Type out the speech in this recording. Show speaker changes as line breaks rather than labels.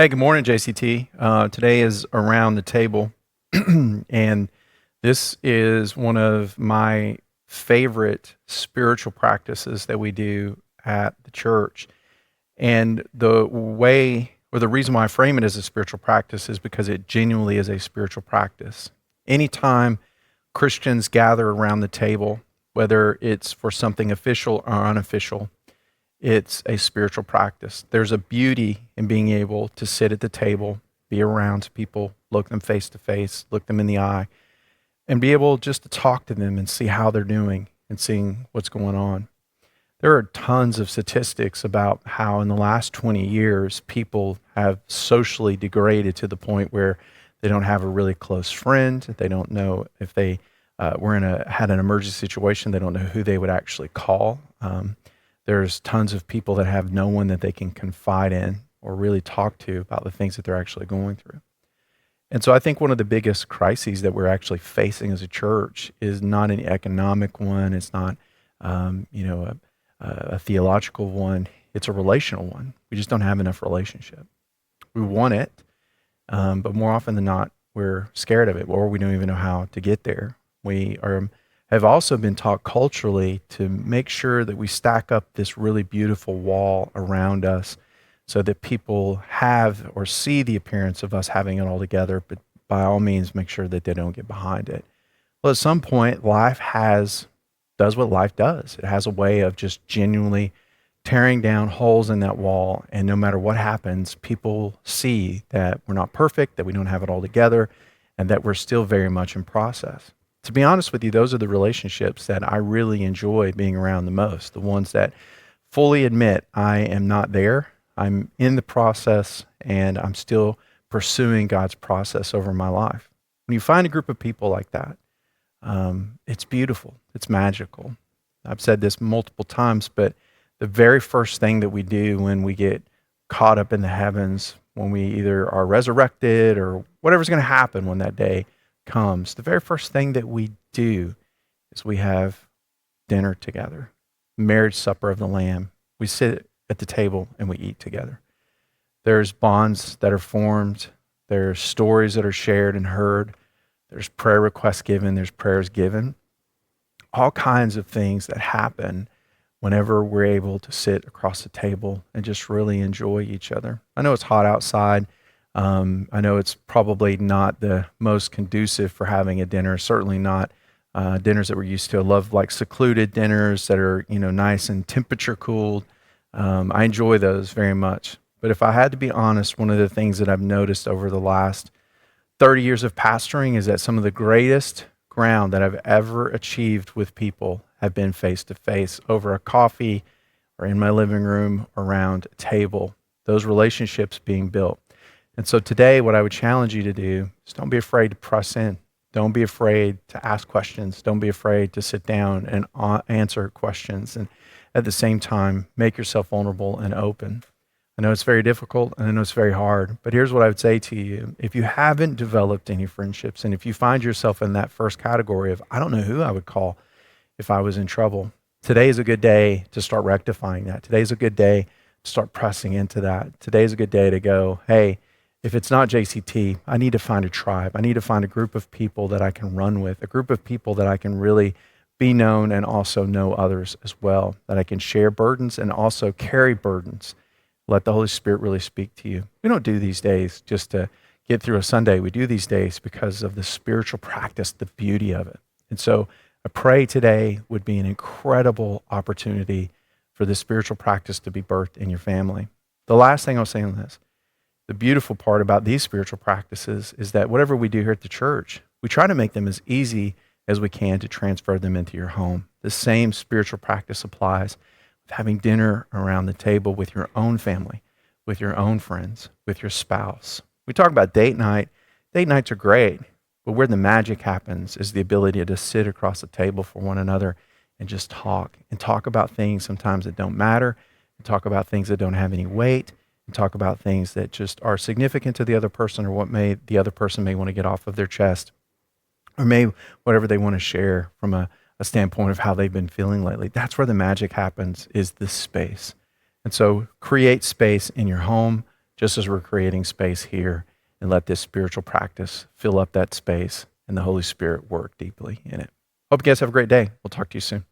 Hey, good morning, JCT. Today is Around the Table, and this is one of my favorite spiritual practices that we do at the church. And the way, or the reason why I frame it as a spiritual practice is because it genuinely is a spiritual practice. Anytime Christians gather around the table, whether it's for something official or unofficial, it's a spiritual practice. There's a beauty in being able to sit at the table, be around people, look them face to face, look them in the eye, and be able just to talk to them and see how they're doing and seeing what's going on. There are tons of statistics about how in the last 20 years, people have socially degraded to the point where they don't have a really close friend. They don't know if they had an emergency situation. They don't know who they would actually call. There's tons of people that have no one that they can confide in or really talk to about the things that they're actually going through. And so I think one of the biggest crises that we're actually facing as a church is not an economic one. It's not, a theological one. It's a relational one. We just don't have enough relationship. We want it, but more often than not, we're scared of it, or we don't even know how to get there. Have also been taught culturally to make sure that we stack up this really beautiful wall around us so that people have or see the appearance of us having it all together, but by all means make sure that they don't get behind it. Well, at some point, life does what life does. It has a way of just genuinely tearing down holes in that wall, and no matter what happens, people see that we're not perfect, that we don't have it all together, and that we're still very much in process. To be honest with you, those are the relationships that I really enjoy being around the most, the ones that fully admit I am not there, I'm in the process, and I'm still pursuing God's process over my life. When you find a group of people like that, it's beautiful, it's magical. I've said this multiple times, but the very first thing that we do when we get caught up in the heavens, when we either are resurrected or whatever's going to happen when that day comes, the very first thing that we do is we have dinner together, marriage supper of the Lamb. We sit at the table and we eat together. There's bonds that are formed. There's stories that are shared and heard. There's prayer requests given. There's prayers given. All kinds of things that happen whenever we're able to sit across the table and just really enjoy each other. I know it's hot outside. I know it's probably not the most conducive for having a dinner, certainly not dinners that we're used to. I love like secluded dinners that are, nice and temperature cooled. I enjoy those very much. But if I had to be honest, one of the things that I've noticed over the last 30 years of pastoring is that some of the greatest ground that I've ever achieved with people have been face to face over a coffee or in my living room around a table, those relationships being built. And so today, what I would challenge you to do is don't be afraid to press in. Don't be afraid to ask questions. Don't be afraid to sit down and answer questions. And at the same time, make yourself vulnerable and open. I know it's very difficult and I know it's very hard, but here's what I would say to you. If you haven't developed any friendships, and if you find yourself in that first category of, I don't know who I would call if I was in trouble, today is a good day to start rectifying that. Today's a good day to start pressing into that. Today's a good day to go, hey, if it's not JCT, I need to find a tribe. I need to find a group of people that I can run with, a group of people that I can really be known and also know others as well, that I can share burdens and also carry burdens. Let the Holy Spirit really speak to you. We don't do these days just to get through a Sunday. We do these days because of the spiritual practice, the beauty of it. And so I pray today would be an incredible opportunity for this spiritual practice to be birthed in your family. The last thing I'll say on this, the beautiful part about these spiritual practices is that whatever we do here at the church, we try to make them as easy as we can to transfer them into your home. The same spiritual practice applies with having dinner around the table with your own family, with your own friends, with your spouse. We talk about date night. Date nights are great, but where the magic happens is the ability to sit across the table for one another and just talk about things sometimes that don't matter, and talk about things that don't have any weight, and talk about things that just are significant to the other person or the other person may want to get off of their chest, or whatever they want to share from a standpoint of how they've been feeling lately. That's where the magic happens, is this space. And so create space in your home just as we're creating space here, and let this spiritual practice fill up that space and the Holy Spirit work deeply in it. Hope you guys have a great day. We'll talk to you soon.